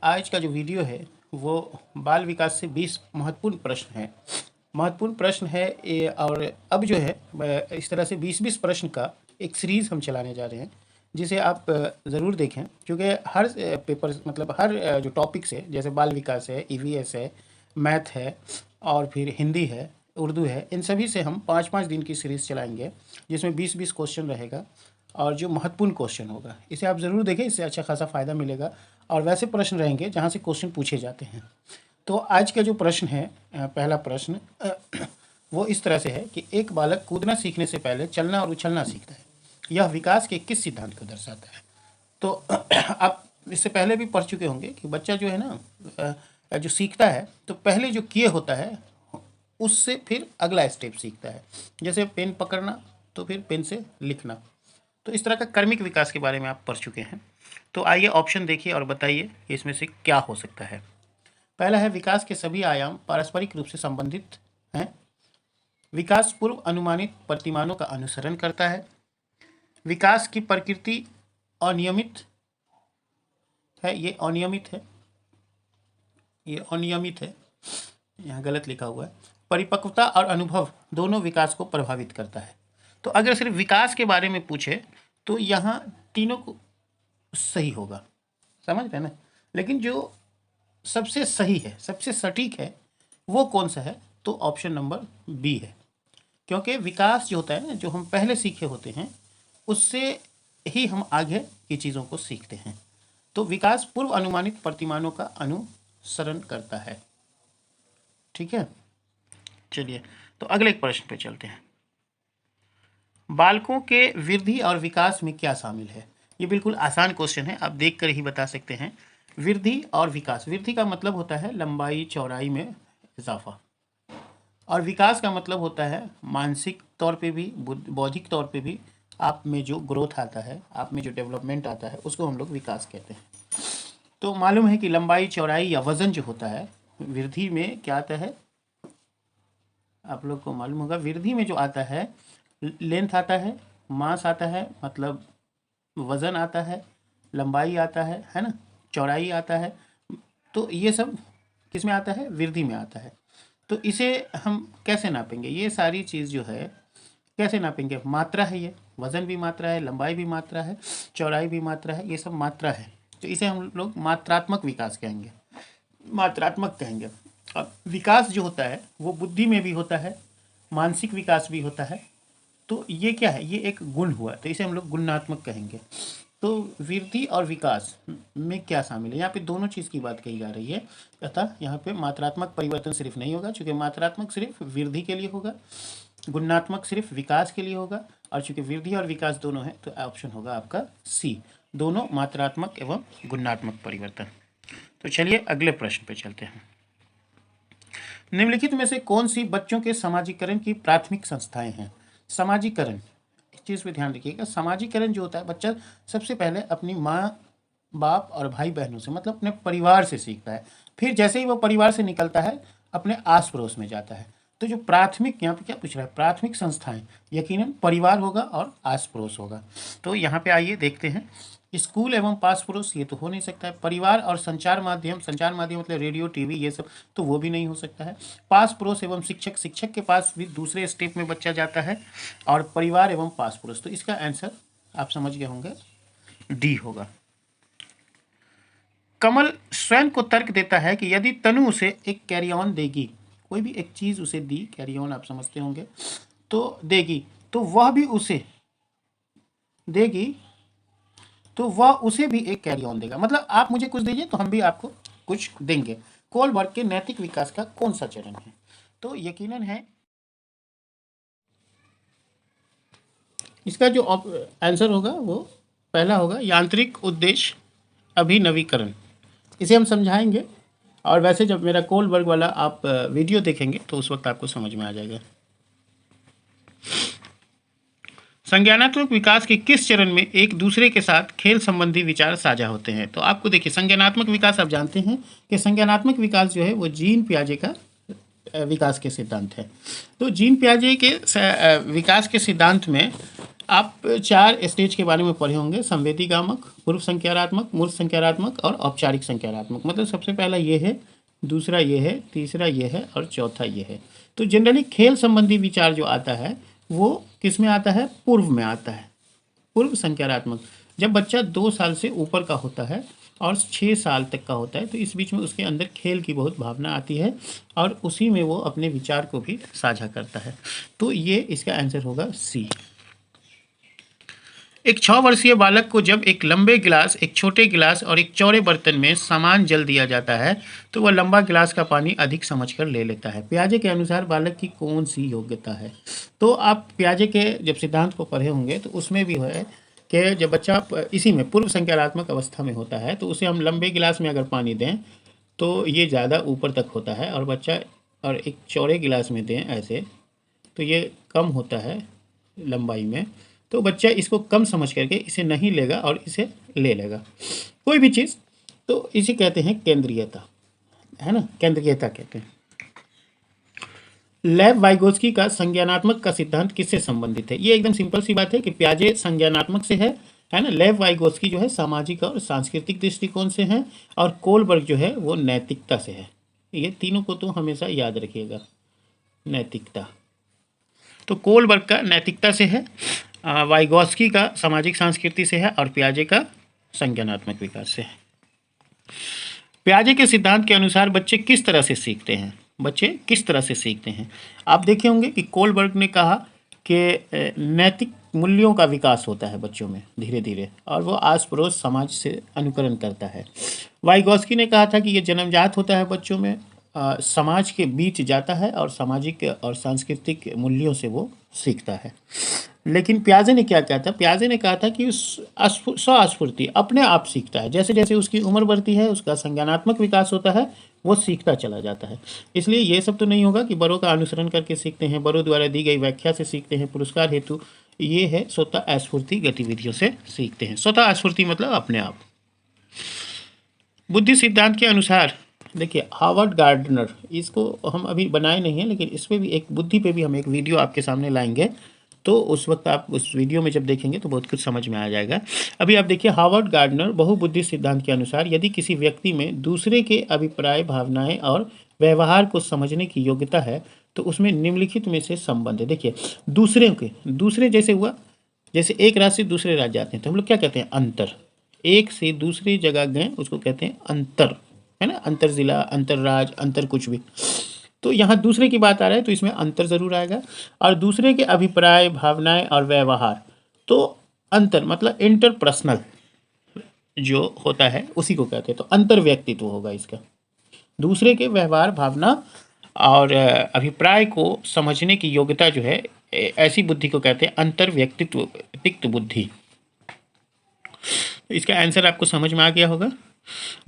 आज का जो वीडियो है वो बाल विकास से 20 महत्वपूर्ण प्रश्न है। महत्वपूर्ण प्रश्न है ये। और अब जो है इस तरह से 20-20 प्रश्न का एक सीरीज़ हम चलाने जा रहे हैं, जिसे आप ज़रूर देखें, क्योंकि हर पेपर मतलब हर जो टॉपिक्स है, जैसे बाल विकास है, ईवीएस है, मैथ है और फिर हिंदी है, उर्दू है, इन सभी से हम 5-5 दिन की सीरीज़ चलाएंगे, जिसमें 20-20 क्वेश्चन रहेगा और जो महत्वपूर्ण क्वेश्चन होगा इसे आप ज़रूर देखें। इससे अच्छा खासा फ़ायदा मिलेगा और वैसे प्रश्न रहेंगे जहाँ से क्वेश्चन पूछे जाते हैं। तो आज का जो प्रश्न है, पहला प्रश्न वो इस तरह से है कि एक बालक कूदना सीखने से पहले चलना और उछलना सीखता है, यह विकास के किस सिद्धांत को दर्शाता है? तो आप इससे पहले भी पढ़ चुके होंगे कि बच्चा जो है ना, जो सीखता है तो पहले जो किए होता है उससे फिर अगला स्टेप सीखता है। जैसे पेन पकड़ना तो फिर पेन से लिखना। तो इस तरह का कर्मिक विकास के बारे में आप पढ़ चुके हैं। तो आइए ऑप्शन देखिए और बताइए कि इसमें से क्या हो सकता है। पहला है, विकास के सभी आयाम पारस्परिक रूप से संबंधित हैं। विकास पूर्व अनुमानित प्रतिमानों का अनुसरण करता है। विकास की प्रकृति अनियमित है, ये अनियमित है, ये अनियमित है, यहाँ गलत लिखा हुआ है। परिपक्वता और अनुभव दोनों विकास को प्रभावित करता है। तो अगर सिर्फ विकास के बारे में पूछे तो यहाँ तीनों को सही होगा, समझ रहे ना। लेकिन जो सबसे सही है, सबसे सटीक है, वो कौन सा है? तो ऑप्शन नंबर बी है, क्योंकि विकास जो होता है ना, जो हम पहले सीखे होते हैं उससे ही हम आगे की चीज़ों को सीखते हैं। तो विकास पूर्व अनुमानित प्रतिमानों का अनुसरण करता है। ठीक है, चलिए तो अगले एक प्रश्न पे चलते हैं। बालकों के वृद्धि और विकास में क्या शामिल है? ये बिल्कुल आसान क्वेश्चन है, आप देख कर ही बता सकते हैं। वृद्धि और विकास, वृद्धि का मतलब होता है लंबाई चौड़ाई में इजाफा, और विकास का मतलब होता है मानसिक तौर पे भी, बौद्धिक तौर पे भी आप में जो ग्रोथ आता है, आप में जो डेवलपमेंट आता है, उसको हम लोग विकास कहते हैं। तो मालूम है कि लंबाई चौड़ाई या वजन जो होता है, वृद्धि में क्या आता है? आप लोग को मालूम होगा, वृद्धि में जो आता है लेंथ आता है, मास आता है, मतलब वजन आता है, लंबाई आता है ना, चौड़ाई आता है। तो ये सब किस में आता है? वृद्धि में आता है। तो इसे हम कैसे नापेंगे? ये सारी चीज़ जो है कैसे नापेंगे? मात्रा है, ये वजन भी मात्रा है, लंबाई भी मात्रा है, चौड़ाई भी मात्रा है, ये सब मात्रा है। तो इसे हम लोग मात्रात्मक विकास कहेंगे, मात्रात्मक कहेंगे। अब विकास जो होता है वो बुद्धि में भी होता है, मानसिक विकास भी होता है। तो ये क्या है? ये एक गुण हुआ, तो इसे हम लोग गुणात्मक कहेंगे। तो वृद्धि और विकास में क्या शामिल है? यहाँ पे दोनों चीज़ की बात कही जा रही है। अतः यहाँ पे मात्रात्मक परिवर्तन सिर्फ नहीं होगा, चूँकि मात्रात्मक सिर्फ वृद्धि के लिए होगा, गुणात्मक सिर्फ विकास के लिए होगा, और चूँकि वृद्धि और विकास दोनों है तो ऑप्शन होगा आपका सी, दोनों मात्रात्मक एवं गुणात्मक परिवर्तन। तो चलिए अगले प्रश्न पे चलते हैं। निम्नलिखित में से कौन सी बच्चों के समाजीकरण की प्राथमिक संस्थाएं हैं? समाजीकरण, इस चीज़ पे ध्यान रखिएगा। समाजीकरण जो होता है, बच्चा सबसे पहले अपनी माँ बाप और भाई बहनों से, मतलब अपने परिवार से सीखता है। फिर जैसे ही वो परिवार से निकलता है अपने आस पड़ोस में जाता है। तो जो प्राथमिक, यहाँ पे क्या पूछ रहा है? प्राथमिक संस्थाएं यकीनन परिवार होगा और आस पड़ोस होगा। तो यहाँ पे आइए देखते हैं। स्कूल एवं पास पड़ोस, ये तो हो नहीं सकता है। परिवार और संचार माध्यम, संचार माध्यम मतलब रेडियो टीवी ये सब, तो वो भी नहीं हो सकता है। पास पड़ोस एवं शिक्षक, शिक्षक के पास भी दूसरे स्टेप में बच्चा जाता है। और परिवार एवं पास पड़ोस, तो इसका आंसर आप समझ गए होंगे, डी होगा। कमल स्वयं को तर्क देता है कि यदि तनु उसे एक कैरी ऑन देगी, कोई भी एक चीज़ उसे दी, कैरी ऑन आप समझते होंगे, तो देगी, तो वह भी उसे देगी, तो वह उसे भी एक कैरी ऑन देगा। मतलब आप मुझे कुछ दीजिए तो हम भी आपको कुछ देंगे। कोलबर्ग के नैतिक विकास का कौन सा चरण है? तो यकीनन है इसका जो आंसर होगा वो पहला होगा, यांत्रिक उद्देश्य अभिनवीकरण। इसे हम समझाएंगे, और वैसे जब मेरा कोलबर्ग वाला आप वीडियो देखेंगे तो उस वक्त आपको समझ में आ जाएगा। संज्ञानात्मक विकास के किस चरण में एक दूसरे के साथ खेल संबंधी विचार साझा होते हैं? तो आपको देखिए, संज्ञानात्मक विकास आप जानते हैं कि संज्ञानात्मक विकास जो है वो जीन पियाजे का विकास के सिद्धांत है। तो जीन पियाजे के विकास के सिद्धांत में आप 4 स्टेज के बारे में पढ़े होंगे, संवेदीगामक, पूर्व संज्ञानात्मक, मूर्त संज्ञानात्मक और औपचारिक संज्ञानात्मक। मतलब सबसे पहला ये है, दूसरा ये है, तीसरा ये है और चौथा ये है। तो जनरली खेल संबंधी विचार जो आता है वो किस में आता है? पूर्व में आता है, पूर्व संज्ञानात्मक। जब बच्चा 2 साल से ऊपर का होता है और 6 साल तक का होता है तो इस बीच में उसके अंदर खेल की बहुत भावना आती है और उसी में वो अपने विचार को भी साझा करता है। तो ये इसका आंसर होगा सी। एक 6 वर्षीय बालक को जब एक लंबे गिलास, एक छोटे गिलास और एक चौड़े बर्तन में समान जल दिया जाता है तो वह लंबा गिलास का पानी अधिक समझकर ले लेता है। पियाजे के अनुसार बालक की कौन सी योग्यता है? तो आप पियाजे के जब सिद्धांत को पढ़े होंगे तो उसमें भी है कि जब बच्चा इसी में पूर्व संज्ञानात्मक अवस्था में होता है तो उसे हम लंबे गिलास में अगर पानी दें तो ये ज़्यादा ऊपर तक होता है, और बच्चा और एक चौड़े गिलास में दें ऐसे तो ये कम होता है लंबाई में। तो बच्चा इसको कम समझ करके इसे नहीं लेगा और इसे ले लेगा कोई भी चीज़। तो इसे कहते हैं केंद्रीयता, है ना, केंद्रीयता कहते हैं। लेव वाइगोत्स्की का संज्ञानात्मक का सिद्धांत किससे संबंधित है? ये एकदम सिंपल सी बात है कि पियाजे संज्ञानात्मक से है ना। लेव वाइगोत्स्की जो है सामाजिक और सांस्कृतिक दृष्टिकोण से है और कोलबर्ग जो है वो नैतिकता से है। ये तीनों को तो हमेशा याद रखिएगा, नैतिकता। तो कोलबर्ग का नैतिकता से है, वाइगोत्स्की का सामाजिक संस्कृति से है और पियाजे का संज्ञानात्मक विकास से है। पियाजे के सिद्धांत के अनुसार बच्चे किस तरह से सीखते हैं? बच्चे किस तरह से सीखते हैं? आप देखे होंगे कि कोलबर्ग ने कहा कि नैतिक मूल्यों का विकास होता है बच्चों में धीरे धीरे और वो आस पड़ोस समाज से अनुकरण करता है। वाइगोत्स्की ने कहा था कि ये जन्मजात होता है बच्चों में, समाज के बीच जाता है और सामाजिक और सांस्कृतिक मूल्यों से वो सीखता है। लेकिन पियाजे ने क्या कहा था? पियाजे ने कहा था कि स्वस्फूर्ति अपने आप सीखता है, जैसे जैसे उसकी उम्र बढ़ती है उसका संज्ञानात्मक विकास होता है, वो सीखता चला जाता है। इसलिए ये सब तो नहीं होगा कि बड़ों का अनुसरण करके सीखते हैं, बड़ों द्वारा दी गई व्याख्या से सीखते हैं, पुरस्कार हेतु। ये है स्वतः स्फूर्ति गतिविधियों से सीखते हैं। स्वतः स्फूर्ति मतलब अपने आप। बुद्धि सिद्धांत के अनुसार देखिए हावर्ड गार्डनर, इसको हम अभी बनाए नहीं हैं लेकिन इस पर भी एक बुद्धि पे भी हम एक वीडियो आपके सामने लाएंगे, तो उस वक्त आप उस वीडियो में जब देखेंगे तो बहुत कुछ समझ में आ जाएगा। अभी आप देखिए हावर्ड गार्डनर बहुबुद्धि सिद्धांत के अनुसार यदि किसी व्यक्ति में दूसरे के अभिप्राय, भावनाएं और व्यवहार को समझने की योग्यता है तो उसमें निम्नलिखित में से संबंध है। देखिए दूसरे जैसे हुआ, जैसे एक राज्य से दूसरे राज्य जाते हैं तो हम लोग क्या कहते हैं? अंतर। एक से दूसरी जगह गए उसको कहते हैं अंतर, है ना, अंतर जिला, अंतर राज्य, अंतर कुछ भी। तो यहाँ दूसरे की बात आ रहा है तो इसमें अंतर जरूर आएगा। और दूसरे के अभिप्राय, भावनाएं और व्यवहार, तो अंतर मतलब इंटरपर्सनल जो होता है उसी को कहते हैं, तो अंतर व्यक्तित्व होगा इसका। दूसरे के व्यवहार, भावना और अभिप्राय को समझने की योग्यता जो है ऐसी बुद्धि को कहते हैं अंतर व्यक्तित्व तिक्त बुद्धि। इसका आंसर आपको समझ में आ गया होगा।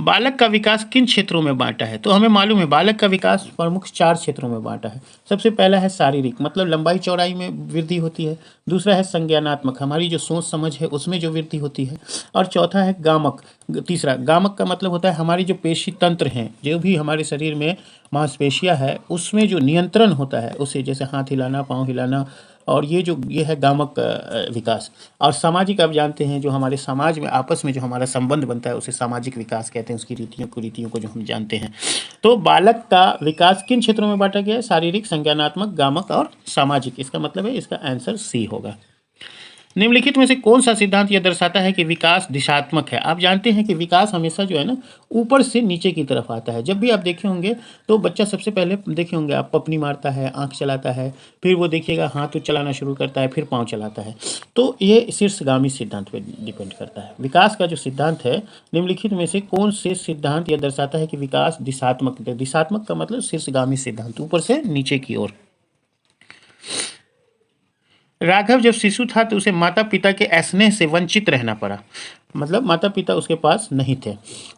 बालक का विकास किन क्षेत्रों में बांटा है? तो हमें मालूम है बालक का विकास प्रमुख 4 क्षेत्रों में बांटा है। सबसे पहला है शारीरिक, मतलब लंबाई चौड़ाई में वृद्धि होती है। दूसरा है संज्ञानात्मक, हमारी जो सोच समझ है उसमें जो वृद्धि होती है। और चौथा है गामक। तीसरा गामक का मतलब होता है हमारी जो पेशी तंत्र हैं, जो भी हमारे शरीर में मांसपेशियां है उसमें जो नियंत्रण होता है उसे, जैसे हाथ हिलाना, पाँव हिलाना, और ये है गामक विकास। और सामाजिक आप जानते हैं जो हमारे समाज में आपस में जो हमारा संबंध बनता है उसे सामाजिक विकास कहते हैं, उसकी रीतियों कुरीतियों को जो हम जानते हैं। तो बालक का विकास किन क्षेत्रों में बांटा गया है? शारीरिक, संज्ञानात्मक, गामक और सामाजिक। इसका मतलब है इसका आंसर सी होगा। निम्नलिखित में से कौन सा सिद्धांत यह दर्शाता है कि विकास दिशात्मक है? आप जानते हैं कि विकास हमेशा जो है ना ऊपर से नीचे की तरफ आता है। जब भी आप देखे होंगे तो बच्चा सबसे पहले देखे होंगे आप पपनी मारता है, आंख चलाता है, फिर वो देखिएगा हाथ चलाना शुरू करता है, फिर पाँव चलाता है। तो ये शीर्षगामी सिद्धांत पर डिपेंड करता है। विकास का जो सिद्धांत है निम्नलिखित में से कौन से सिद्धांत यह दर्शाता है कि विकास दिशात्मक है? दिशात्मक का मतलब शीर्षगामी सिद्धांत, ऊपर से नीचे की ओर। राघव जब शिशु था तो उसे माता पिता के स्नेह से वंचित रहना पड़ा, मतलब माता पिता उसके पास नहीं थे।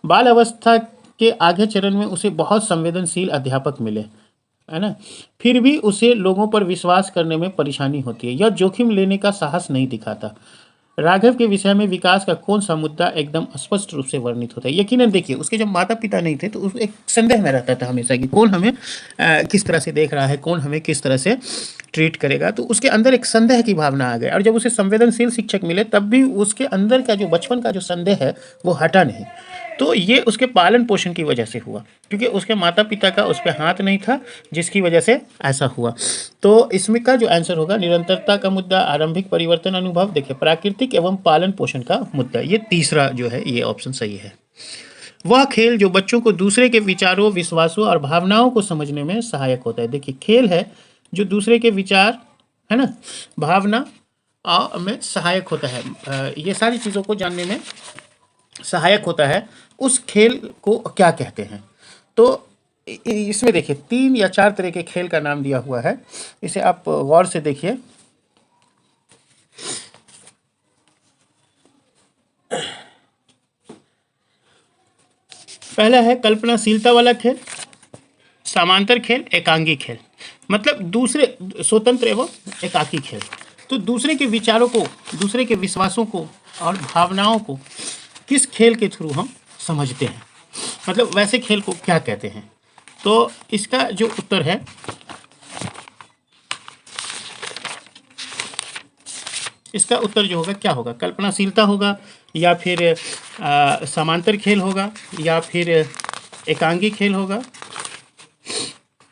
बाल अवस्था के आगे चरण में उसे बहुत संवेदनशील अध्यापक मिले, है ना, फिर भी उसे लोगों पर विश्वास करने में परेशानी होती है। यह जोखिम लेने का साहस नहीं दिखाता। राघव के विषय में विकास का कौन सा मुद्दा एकदम स्पष्ट रूप से वर्णित होता है? यकीनन देखिए उसके जब माता पिता नहीं थे तो उस एक संदेह में रहता था हमेशा कि कौन हमें किस तरह से देख रहा है, कौन हमें किस तरह से ट्रीट करेगा, तो उसके अंदर एक संदेह की भावना आ गई, और जब उसे संवेदनशील शिक्षक मिले तब भी उसके अंदर का जो बचपन का जो संदेह है वो हटा नहीं। तो ये उसके पालन पोषण की वजह से हुआ, क्योंकि उसके माता पिता का उस पर हाथ नहीं था, जिसकी वजह से ऐसा हुआ। तो इसमें का जो आंसर होगा, निरंतरता का मुद्दा, आरंभिक परिवर्तन अनुभव, देखिए प्राकृतिक एवं पालन पोषण का मुद्दा, ये तीसरा जो है ये ऑप्शन सही है। वह खेल जो बच्चों को दूसरे के विचारों, विश्वासों और भावनाओं को समझने में सहायक होता है। देखिए खेल है जो दूसरे के विचार, है ना, भावना में सहायक होता है, ये सारी चीज़ों को जानने में सहायक होता है, उस खेल को क्या कहते हैं। तो इसमें देखिए 3 या 4 तरह के खेल का नाम दिया हुआ है, इसे आप गौर से देखिए। पहला है कल्पनाशीलता वाला खेल, समांतर खेल, एकांगी खेल, मतलब दूसरे स्वतंत्र एवं एकाकी खेल। तो दूसरे के विचारों को, दूसरे के विश्वासों को और भावनाओं को किस खेल के थ्रू हम समझते हैं, मतलब वैसे खेल को क्या कहते हैं। तो इसका जो उत्तर है, इसका उत्तर जो होगा क्या होगा, कल्पनाशीलता होगा, या फिर समांतर खेल होगा, या फिर एकांगी खेल होगा,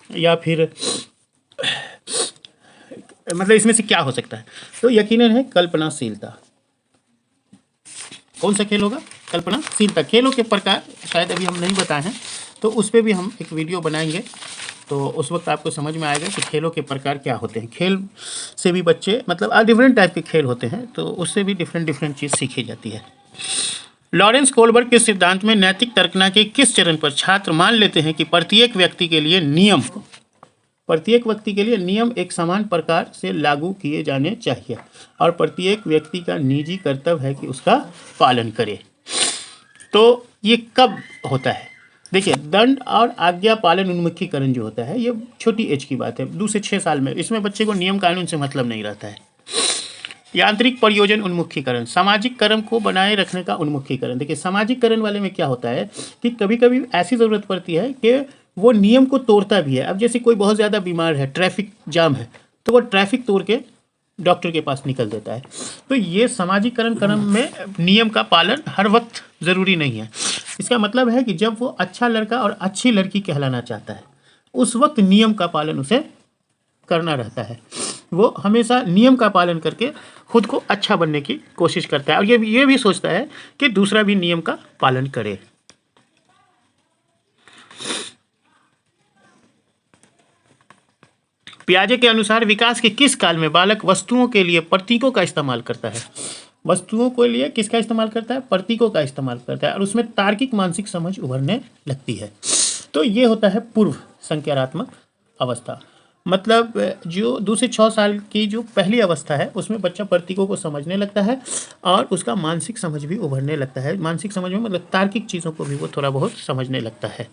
या फिर मतलब इसमें से क्या हो सकता है। तो यकीनन है कल्पनाशीलता। कौन सा खेल होगा, कल्पनाशीलता। खेलों के प्रकार शायद अभी हम नहीं बताए हैं, तो उस पर भी हम एक वीडियो बनाएंगे, तो उस वक्त आपको समझ में आएगा कि खेलों के प्रकार क्या होते हैं। खेल से भी बच्चे, मतलब डिफरेंट टाइप के खेल होते हैं, तो उससे भी डिफरेंट चीज़ सीखी जाती है। लॉरेंस कोलबर्ग के सिद्धांत में नैतिक तर्कना के किस चरण पर छात्र मान लेते हैं कि प्रत्येक व्यक्ति के लिए नियम एक समान प्रकार से लागू किए जाने चाहिए, और प्रत्येक व्यक्ति का निजी कर्तव्य है कि उसका पालन करे। तो ये कब होता है, देखिए दंड और आज्ञा पालन उन्मुखीकरण जो होता है, ये छोटी एज की बात है, 2 से 6 साल में। इसमें बच्चे को नियम कानून से मतलब नहीं रहता है। यांत्रिक प्रयोजन उन्मुखीकरण, सामाजिक कर्म को बनाए रखने का उन्मुखीकरण। देखिए सामाजिक वाले में क्या होता है कि कभी कभी ऐसी ज़रूरत पड़ती है कि वो नियम को तोड़ता भी है। अब जैसे कोई बहुत ज़्यादा बीमार है, ट्रैफिक जाम है, तो वो ट्रैफिक तोड़ के डॉक्टर के पास निकल देता है। तो ये सामाजिकरण कर्म में नियम का पालन हर वक्त ज़रूरी नहीं है। इसका मतलब है कि जब वो अच्छा लड़का और अच्छी लड़की कहलाना चाहता है, उस वक्त नियम का पालन उसे करना रहता है। वो हमेशा नियम का पालन करके खुद को अच्छा बनने की कोशिश करता है, और ये भी सोचता है कि दूसरा भी नियम का पालन करे। पियाजे के अनुसार विकास के किस काल में बालक वस्तुओं के लिए प्रतीकों का इस्तेमाल करता है। वस्तुओं के लिए किसका इस्तेमाल करता है, प्रतीकों का इस्तेमाल करता है, और उसमें तार्किक मानसिक समझ उभरने लगती है। तो ये होता है पूर्व संज्ञानात्मक अवस्था, मतलब जो 2 से 6 साल की जो पहली अवस्था है, उसमें बच्चा प्रतीकों को समझने लगता है और उसका मानसिक समझ भी उभरने लगता है। मानसिक समझ में मतलब तार्किक चीज़ों को भी वो थोड़ा बहुत समझने लगता है।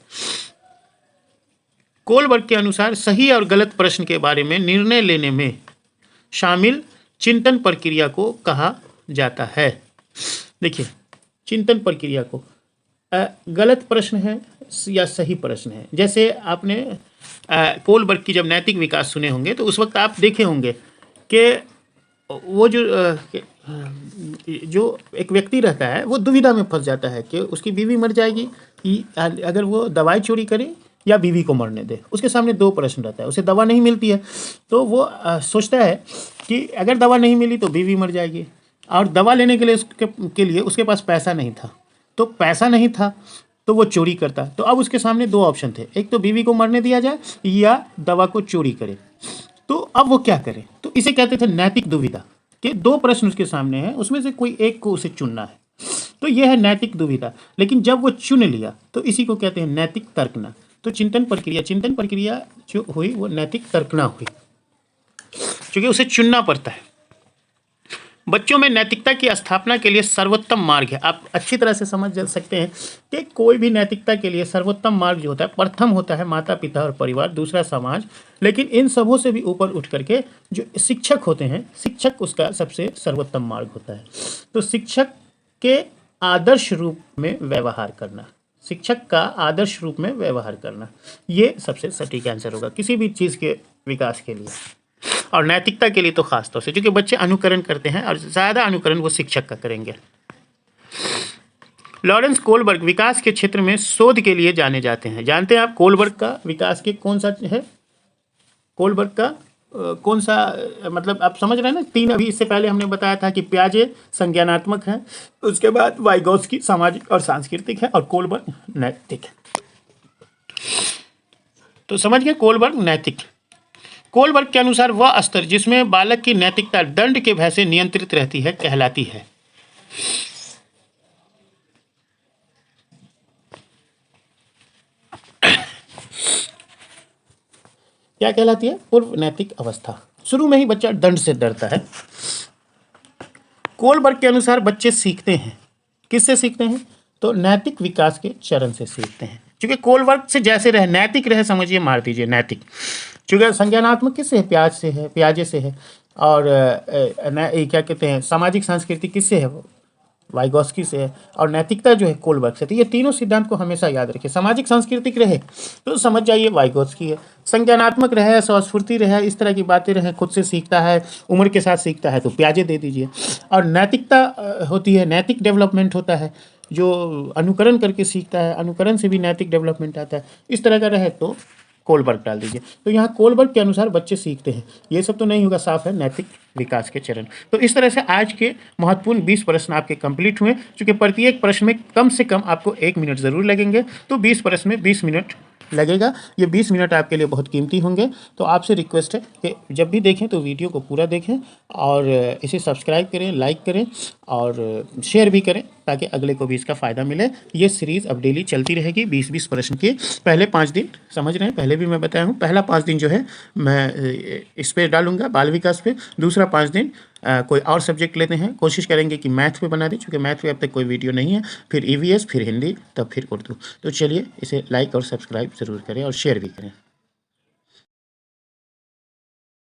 कोलबर्ग के अनुसार सही और गलत प्रश्न के बारे में निर्णय लेने में शामिल चिंतन प्रक्रिया को कहा जाता है। देखिए चिंतन प्रक्रिया को गलत प्रश्न है या सही प्रश्न है। जैसे आपने कोलबर्ग की जब नैतिक विकास सुने होंगे, तो उस वक्त आप देखे होंगे कि वो जो एक व्यक्ति रहता है वो दुविधा में फंस जाता है कि उसकी बीवी मर जाएगी अगर वो दवाई चोरी करे या बीवी को मरने दे। उसके सामने 2 प्रश्न रहता है, उसे दवा नहीं मिलती है, तो वो सोचता है कि अगर दवा नहीं मिली तो बीवी मर जाएगी, और दवा लेने के लिए उसके पास पैसा नहीं था, तो पैसा नहीं था तो वो चोरी करता। तो अब उसके सामने 2 ऑप्शन थे, एक तो बीवी को मरने दिया जाए या दवा को चोरी करे। तो अब वो क्या करे, तो इसे कहते थे नैतिक दुविधा, कि 2 प्रश्न उसके सामने हैं, उसमें से कोई एक को उसे चुनना है। तो यह है नैतिक दुविधा। लेकिन जब वो चुन लिया तो इसी को कहते हैं नैतिक तर्कना। तो चिंतन प्रक्रिया जो हुई वो नैतिक तर्कना हुई, क्योंकि उसे चुनना पड़ता है। बच्चों में नैतिकता की स्थापना के लिए सर्वोत्तम मार्ग है। आप अच्छी तरह से समझ सकते हैं कि कोई भी नैतिकता के लिए सर्वोत्तम मार्ग जो होता है, प्रथम होता है माता पिता और परिवार, दूसरा समाज, लेकिन इन सबों से भी ऊपर उठ करके जो शिक्षक होते हैं, शिक्षक उसका सबसे सर्वोत्तम मार्ग होता है। तो शिक्षक के आदर्श रूप में व्यवहार करना, शिक्षक का आदर्श रूप में व्यवहार करना, ये सबसे सटीक आंसर होगा किसी भी चीज़ के विकास के लिए। और नैतिकता के लिए तो खास तौर से, क्योंकि बच्चे अनुकरण करते हैं और ज़्यादा अनुकरण वो शिक्षक का करेंगे। लॉरेंस कोलबर्ग विकास के क्षेत्र में शोध के लिए जाने जाते हैं। जानते हैं आप कोलबर्ग का विकास के कौन सा है? कोलबर्ग का कौन सा, मतलब आप समझ रहे हैं ना, तीन अभी इससे पहले हमने बताया था कि पियाजे संज्ञानात्मक है, उसके बाद वाइगोत्स्की सामाजिक और सांस्कृतिक है, और कोलबर्ग नैतिक है। तो समझ गए, कोलबर्ग नैतिक। कोलबर्ग के अनुसार वह स्तर जिसमें बालक की नैतिकता दंड के भय से नियंत्रित रहती है कहलाती है। क्या कहलाती है? पूर्व नैतिक अवस्था। शुरू में ही बच्चा दंड से डरता है। कोलबर्ग के अनुसार बच्चे सीखते हैं, किससे सीखते हैं? तो नैतिक विकास के चरण से सीखते हैं। क्योंकि कोलबर्ग से जैसे रहे, नैतिक रहे, समझिए, मार दीजिए नैतिक। क्योंकि संज्ञानात्मक किससे है? पियाजे से है। और क्या कहते हैं, सामाजिक सांस्कृतिक किससे है? वो वाइगोत्स्की से है। और नैतिकता जो है कोलबर्ग से। तो ये तीनों सिद्धांत को हमेशा याद रखिए। सामाजिक सांस्कृतिक रहे तो समझ जाइए वाइगोत्स्की है, संज्ञानात्मक रहे, स्वस्फूर्ति रहे, इस तरह की बातें रहे, खुद से सीखता है, उम्र के साथ सीखता है, तो पियाजे दे दीजिए। और नैतिकता होती है, नैतिक डेवलपमेंट होता है, जो अनुकरण करके सीखता है, अनुकरण से भी नैतिक डेवलपमेंट आता है, इस तरह का रहे तो कोलबर्ग डाल दीजिए। तो यहाँ कोलबर्ग के अनुसार बच्चे सीखते हैं, ये सब तो नहीं होगा, साफ है, नैतिक विकास के चरण। तो इस तरह से आज के महत्वपूर्ण 20 प्रश्न आपके कंप्लीट हुए। क्योंकि प्रत्येक प्रश्न में कम से कम आपको 1 मिनट ज़रूर लगेंगे, तो 20 प्रश्न में 20 मिनट लगेगा। ये 20 मिनट आपके लिए बहुत कीमती होंगे। तो आपसे रिक्वेस्ट है कि जब भी देखें तो वीडियो को पूरा देखें और इसे सब्सक्राइब करें, लाइक करें और शेयर भी करें, ताकि अगले को भी इसका फ़ायदा मिले। ये सीरीज़ अब डेली चलती रहेगी 20-20 प्रश्न के। पहले 5 दिन, समझ रहे हैं, पहले भी मैं बताया हूँ, पहला 5 दिन जो है मैं इस पर डालूंगा, बाल विकास पे। दूसरा 5 दिन कोई और सब्जेक्ट लेते हैं, कोशिश करेंगे कि मैथ पे बना दें, क्योंकि मैथ पे अब तक कोई वीडियो नहीं है। फिर ईवीएस, फिर हिंदी, तब फिर उर्दू। तो चलिए, इसे लाइक और सब्सक्राइब ज़रूर करें और शेयर भी करें।